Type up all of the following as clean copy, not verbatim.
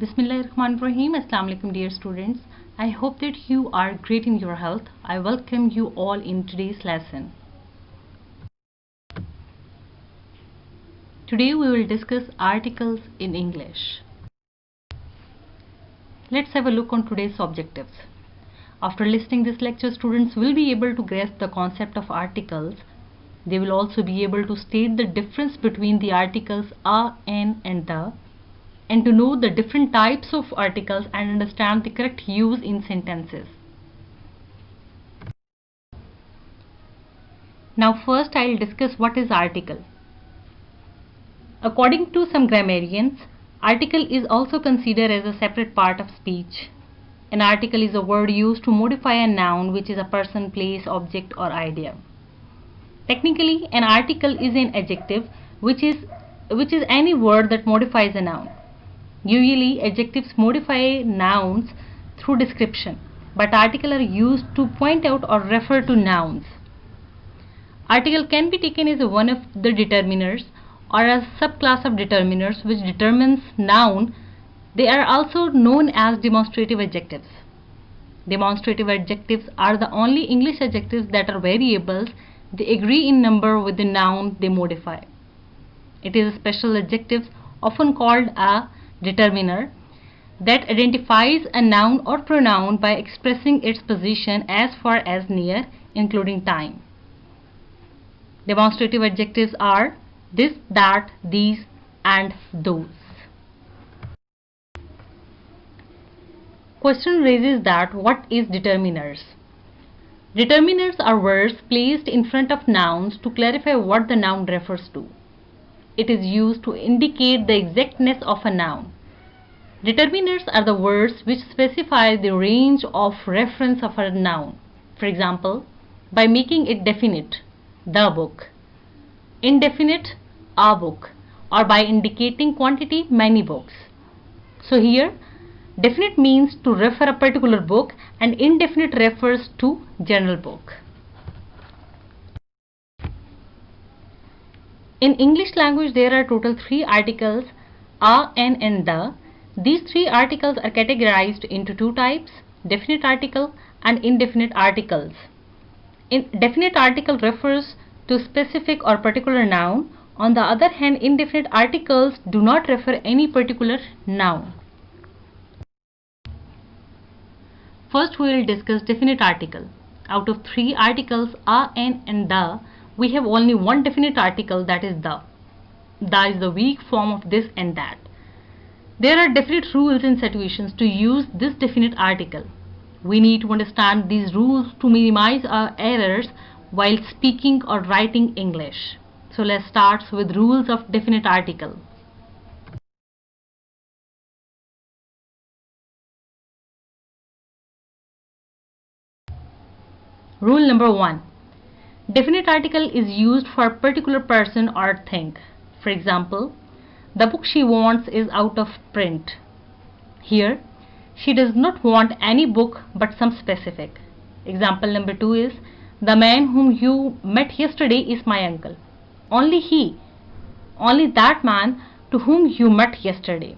Bismillahirrahmanirrahim. Assalamu alaikum dear students. I hope that you are great in your health. I welcome you all in today's lesson. Today we will discuss articles in English. Let's have a look on today's objectives. After listening this lecture, students will be able to grasp the concept of articles. They will also be able to state the difference between the articles a, an and the, and to know the different types of articles and understand the correct use in sentences. Now first I will discuss what is article. According to some grammarians, article is also considered as a separate part of speech. An article is a word used to modify a noun, which is a person, place, object or idea. Technically, an article is an adjective which is any word that modifies a noun. Usually adjectives modify nouns through description, but articles are used to point out or refer to nouns. Article can be taken as one of the determiners or a subclass of determiners which determines noun. They are also known as demonstrative adjectives. Demonstrative adjectives are the only English adjectives that are variables. They agree in number with the noun they modify. It is a special adjective often called a determiner that identifies a noun or pronoun by expressing its position as far as near, including time. Demonstrative adjectives are this, that, these and those. Question raises that what is determiners? Determiners are words placed in front of nouns to clarify what the noun refers to. It is used to indicate the exactness of a noun. Determiners are the words which specify the range of reference of a noun. For example, by making it definite, the book, indefinite, a book, or by indicating quantity, many books. So here, definite means to refer a particular book and indefinite refers to general book. In English language, there are total 3 articles, a, an and the. These 3 articles are categorized into 2 types, definite article and indefinite articles. Definite article refers to specific or particular noun. On the other hand, indefinite articles do not refer any particular noun. First we will discuss definite article. Out of 3 articles a, an and the, we have only one definite article, that is the. The is the weak form of this and that. There are definite rules and situations to use this definite article. We need to understand these rules to minimize our errors while speaking or writing English. So let's start with rules of definite article. Rule number 1. Definite article is used for a particular person or thing. For example, the book she wants is out of print. Here, she does not want any book but some specific. Example number 2 is, the man whom you met yesterday is my uncle. Only that man to whom you met yesterday.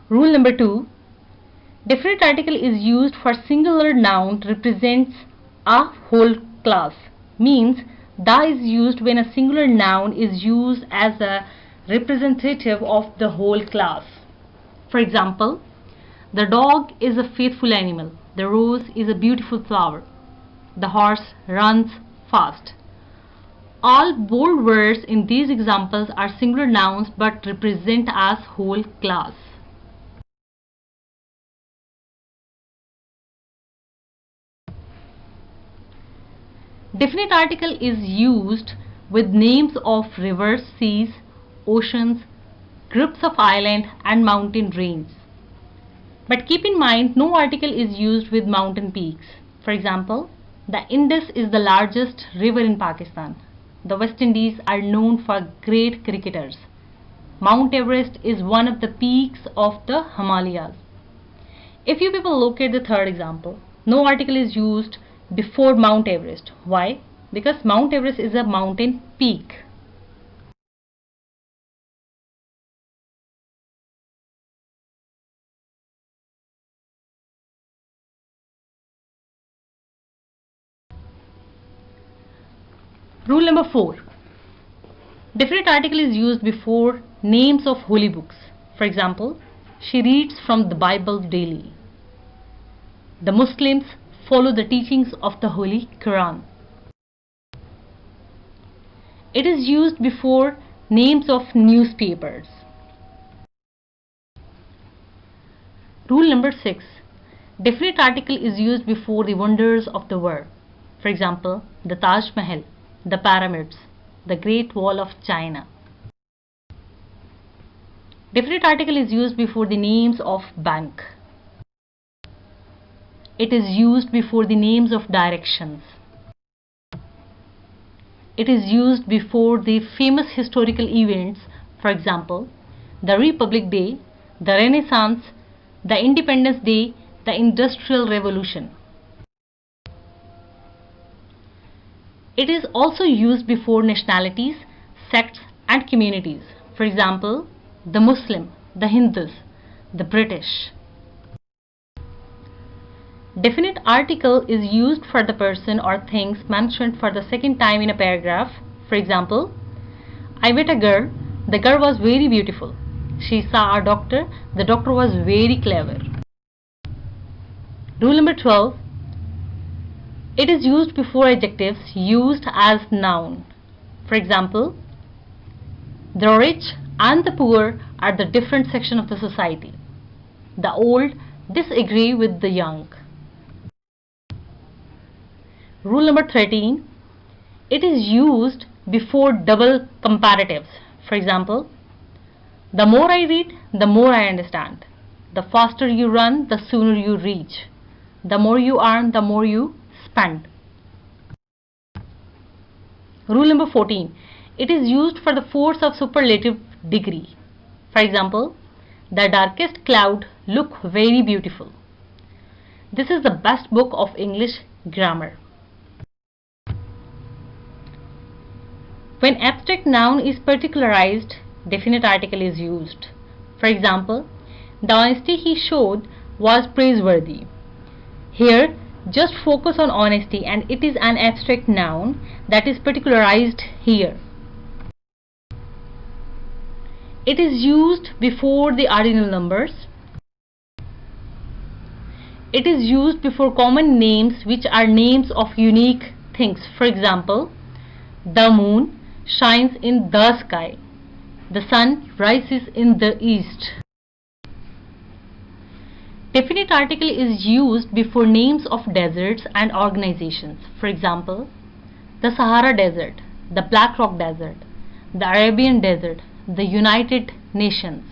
Rule number 2. Definite article is used for singular noun represents a whole class. Means the is used when a singular noun is used as a representative of the whole class. For example, the dog is a faithful animal. The rose is a beautiful flower. The horse runs fast. All bold words in these examples are singular nouns but represent as whole class. Definite article is used with names of rivers, seas, oceans, groups of islands and mountain ranges. But keep in mind, no article is used with mountain peaks. For example, the Indus is the largest river in Pakistan. the West Indies are known for great cricketers. Mount Everest is one of the peaks of the Himalayas. If you people look at the third example, no article is used before Mount Everest. Why? Because Mount Everest is a mountain peak. Rule number 4. Definite article is used before names of holy books. For example, she reads from the Bible daily. The Muslims follow the teachings of the Holy Quran. It is used before names of newspapers. Rule number 6. Definite article is used before the wonders of the world. For example, the Taj Mahal, the pyramids, the Great Wall of China. Definite article is used before the names of bank. It is used before the names of directions. It is used before the famous historical events, for example, the Republic Day, the Renaissance, the Independence Day, the Industrial Revolution. It is also used before nationalities, sects and communities. For example, the Muslim, the Hindus, the British. Definite article is used for the person or things mentioned for the second time in a paragraph. For example, I met a girl. The girl was very beautiful. She saw a doctor. The doctor was very clever. Rule number 12. It is used before adjectives used as noun. For example, the rich and the poor are the different section of the society. The old disagree with the young. Rule number 13. It is used before double comparatives. For example, the more I read, the more I understand. The faster you run, the sooner you reach. The more you earn, the more you spend. Rule number 14. It is used for the force of superlative degree. For example, the darkest cloud look very beautiful. This is the best book of English grammar. When abstract noun is particularized, definite article is used. For example, the honesty he showed was praiseworthy. Here, just focus on honesty and it is an abstract noun that is particularized here. It is used before the ordinal numbers. It is used before common names which are names of unique things. For example, the moon shines in the sky. The sun rises in the east. Definite article is used before names of deserts and organizations. For example, the Sahara Desert, the Black Rock Desert, the Arabian Desert, the United Nations.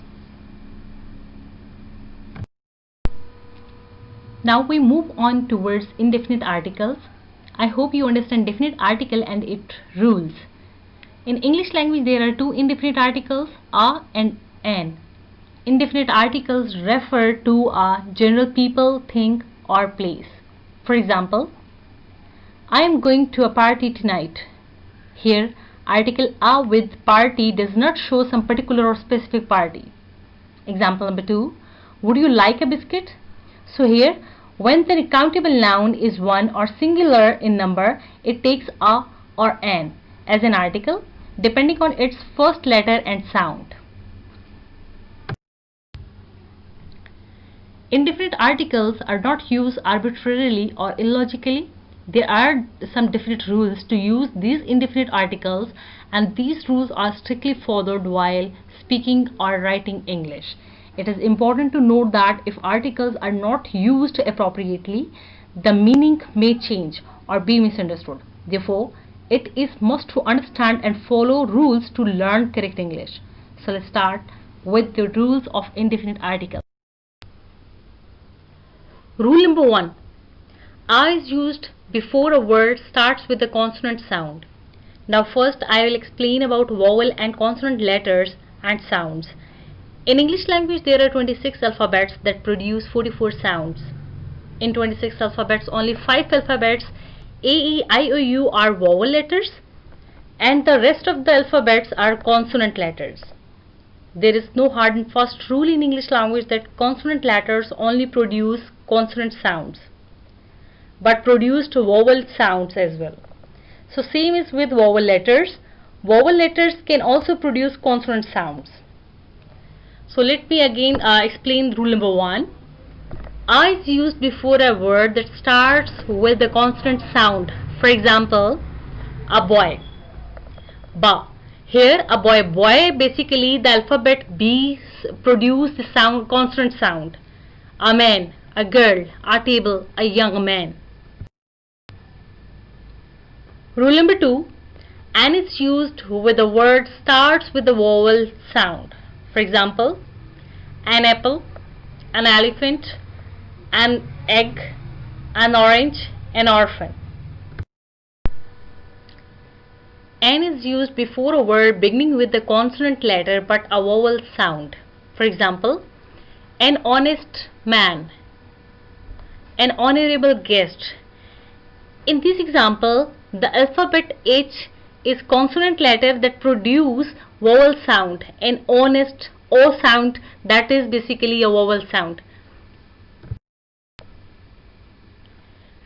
Now we move on towards indefinite articles. I hope you understand definite article and its rules. In English language there are two indefinite articles, a and an. Indefinite articles refer to a general people, thing or place. For example, I am going to a party tonight. Here, article a with party does not show some particular or specific party. Example number 2, would you like a biscuit? So here, when the countable noun is one or singular in number, it takes a or an as an article depending on its first letter and sound. Indefinite articles are not used arbitrarily or illogically. There are some definite rules to use these indefinite articles, and these rules are strictly followed while speaking or writing English. It is important to note that if articles are not used appropriately, the meaning may change or be misunderstood. Therefore, it is must to understand and follow rules to learn correct English. So let's start with the rules of indefinite articles. Rule number 1. A is used before a word starts with a consonant sound. Now first I will explain about vowel and consonant letters and sounds. In English language there are 26 alphabets that produce 44 sounds. In 26 alphabets, only 5 alphabets A, E, I, O, U are vowel letters and the rest of the alphabets are consonant letters. There is no hard and fast rule in English language that consonant letters only produce consonant sounds, but produced vowel sounds as well. So same is with vowel letters. Vowel letters can also produce consonant sounds. So let me again explain rule number 1. A is used before a word that starts with the consonant sound. For example, a boy. Ba. Here a boy. Boy, basically the alphabet B produce the sound, consonant sound. A man, a girl, a table, a young man. Rule number 2. An is used with the word starts with the vowel sound. For example, an apple, an elephant, an egg, an orange, an orphan. An is used before a word beginning with the consonant letter but a vowel sound. For example, an honest man, an honorable guest. In this example, the alphabet H is consonant letter that produce vowel sound, and honest O sound, that is basically a vowel sound.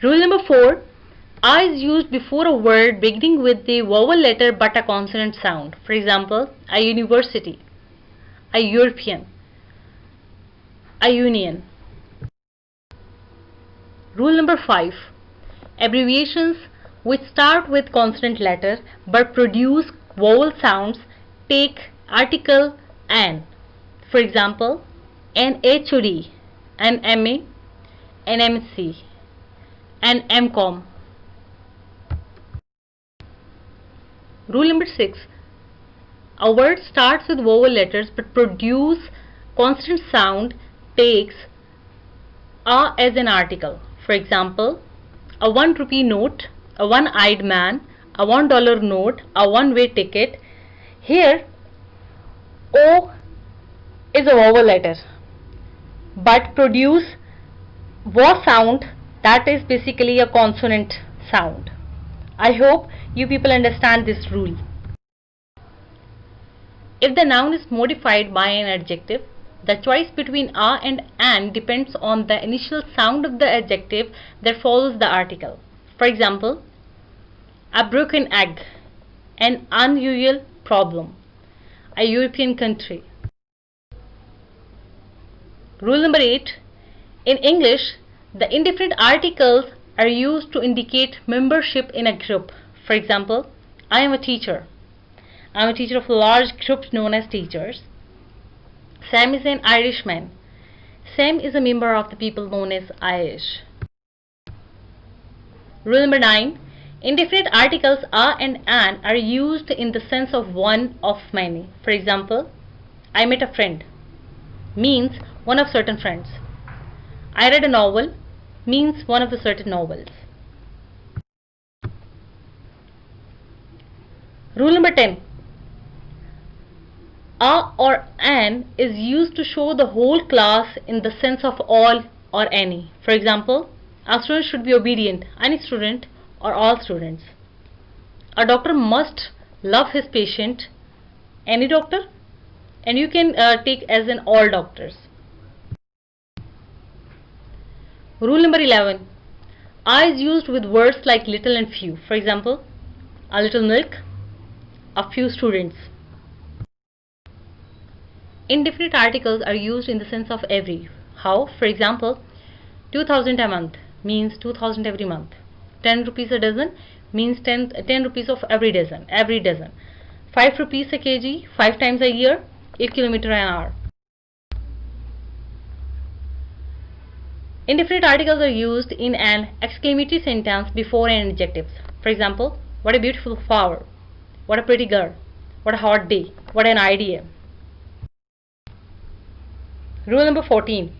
Rule number 4. A is used before a word beginning with the vowel letter but a consonant sound. For example, a university, a European, a union. Rule number 5. Abbreviations which start with consonant letter but produce vowel sounds take article an. For example, an HOD, an MA, an MC, an MCOM. Rule number 6. A word starts with vowel letters but produce consonant sound takes a as an article. For example, a 1 rupee note, a one-eyed man, a $1 note, a one-way ticket. Here, O is a vowel letter but produce wa sound, that is basically a consonant sound. I hope you people understand this rule. If the noun is modified by an adjective, the choice between a and an depends on the initial sound of the adjective that follows the article. For example, a broken egg, an unusual problem, a European country. Rule number 8. In English, the indefinite articles are used to indicate membership in a group. For example, I am a teacher. I am a teacher of a large group known as teachers. Sam is an Irishman. Sam is a member of the people known as Irish. Rule number 9. Indefinite articles a and an are used in the sense of one of many. For example, I met a friend means one of certain friends. I read a novel means one of the certain novels. Rule number 10. A or an is used to show the whole class in the sense of all or any. For example, a student should be obedient, any student or all students. A doctor must love his patient, any doctor, and you can take as in all doctors. Rule number 11. A is used with words like little and few. For example, a little milk, a few students. Indefinite articles are used in the sense of every. How? For example, 2000 a month means 2000 every month. 10 rupees a dozen means 10 rupees of every dozen. 5 rupees a kg, 5 times a year, 1 kilometer an hour. Indefinite articles are used in an exclamatory sentence before an adjective. For example, what a beautiful flower, what a pretty girl, what a hot day, what an idea. Rule number 14.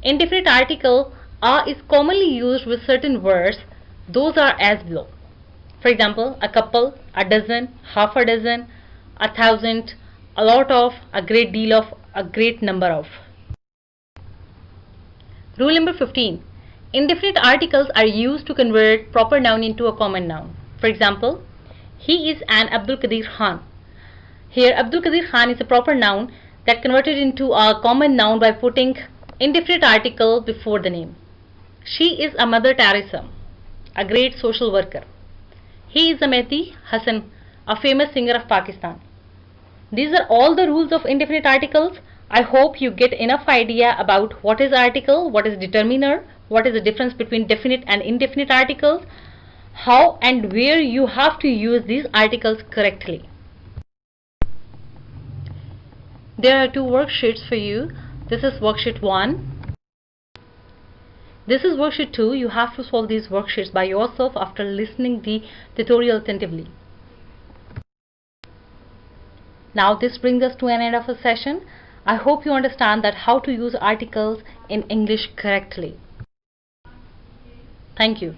Indefinite article a is commonly used with certain words. Those are as below. For example, a couple, a dozen, half a dozen, 1,000, a lot of, a great deal of, a great number of. Rule number 15. Indefinite articles are used to convert proper noun into a common noun. For example, he is an Abdul Qadir Khan. Here, Abdul Qadir Khan is a proper noun that converted into a common noun by putting indefinite article before the name. She is a Mother Teresa, a great social worker. He is a Mehdi Hassan, a famous singer of Pakistan. These are all the rules of indefinite articles. I hope you get enough idea about what is article, what is determiner, what is the difference between definite and indefinite articles, how and where you have to use these articles correctly. There are two worksheets for you. This is worksheet 1. This is worksheet 2. You have to solve these worksheets by yourself after listening the tutorial attentively. Now this brings us to an end of the session. I hope you understand that how to use articles in English correctly. Thank you.